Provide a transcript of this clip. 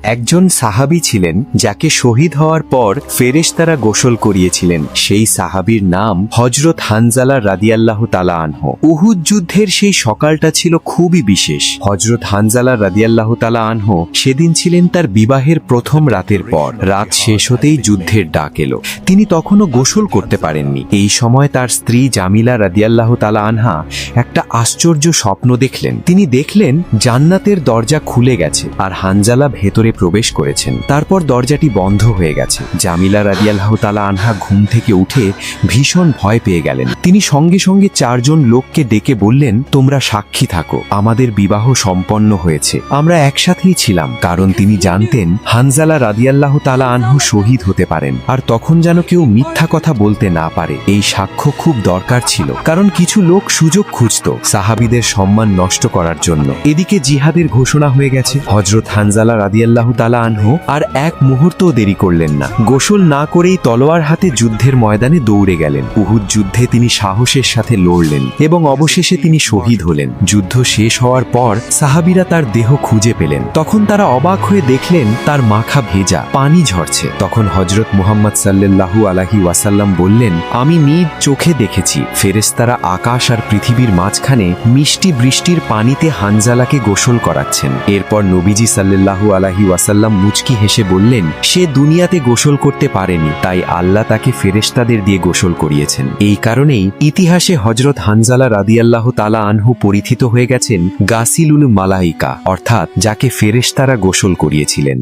একজন সাহাবী ছিলেন যাকে শহীদ হওয়ার পর ফেরেশতারা গোসল করিয়েছিলেন। সেই সাহাবীর নাম হযরত হানজালা রাদিয়াল্লাহু তাআলা আনহু। উহুদ যুদ্ধের সেই সকালটা ছিল খুবই বিশেষ। হযরত হানজালা রাদিয়াল্লাহু তাআলা আনহু সেদিন ছিলেন তার বিবাহের প্রথম রাতের পর। রাত শেষ হতেই যুদ্ধের ডাক এলো। তিনি তখনও গোসল করতে পারেননি। এই সময় তার স্ত্রী জামিলা রাদিয়াল্লাহু তাআলা আনহা একটা আশ্চর্য স্বপ্ন দেখলেন। তিনি দেখলেন জান্নাতের দরজা খুলে গেছে আর হানজালা ভেতরে প্রবেশ করেছেন। তারপর দরজাটি বন্ধ হয়ে গেছে। জামিলা রাদিয়াল্লাহু তাআলা আনহা ঘুম থেকে উঠে ভীষণ ভয় পেয়ে গেলেন। তিনি সঙ্গে সঙ্গে চারজন লোককে ডেকে বললেন, তোমরা সাক্ষী থাকো, আমাদের বিবাহ সম্পন্ন হয়েছে, আমরা একসাথেই ছিলাম। কারণ তিনি জানতেন হানজালা রাদিয়াল্লাহু তাআলা আনহু শহীদ হতে পারেন, আর তখন যেন কেউ মিথ্যা কথা বলতে না পারে। এই সাক্ষ্য খুব দরকার ছিল, কারণ কিছু লোক সুযোগ খুঁজত সাহাবীদের সম্মান নষ্ট করার জন্য। এদিকে জিহাদের ঘোষণা হয়ে গেছে। হযরত হানজালা রাদিয়াল্লাহু তাআলা আনহু আর এক মুহূর্তও দেরি করলেন না। গোসল না করেই তলোয়ার হাতে যুদ্ধের ময়দানে দৌড়ে গেলেন। উহুদ যুদ্ধে তিনি সাহসের সাথে লড়লেন এবং অবশেষে তিনি শহীদ হলেন। যুদ্ধ শেষ হওয়ার পর সাহাবীরা তার দেহ খুঁজে পেলেন। তখন তারা অবাক হয়ে দেখলেন তার মাথা ভেজা, পানি ঝরছে। তখন হযরত মুহাম্মদ সাল্লাল্লাহু আলাইহি ওয়াসাল্লাম বললেন, আমি নিজ চোখে দেখেছি ফেরেশতারা আকাশ আর পৃথিবীর মাঝখানে মিষ্টি বৃষ্টির পানিতে হানজালাকে গোসল করাচ্ছেন। এরপর নবীজি সাল্লাল্লাহু আলাইহি ওয়াসাল্লাম মুচকি হেসে বললেন, সে দুনিয়াতে গোসল করতে পারেনি, তাই আল্লাহ তাকে ফেরেশতাদের দিয়ে গোসল করিয়েছেন। এই কারণেই ইতিহাসে হযরত হানজালা রাদিয়াল্লাহু তাআলা আনহু পরিচিত হয়ে গেছেন গাসিলুল মালাইকা, অর্থাৎ যাকে ফেরেশতারা গোসল করিয়েছিলেন।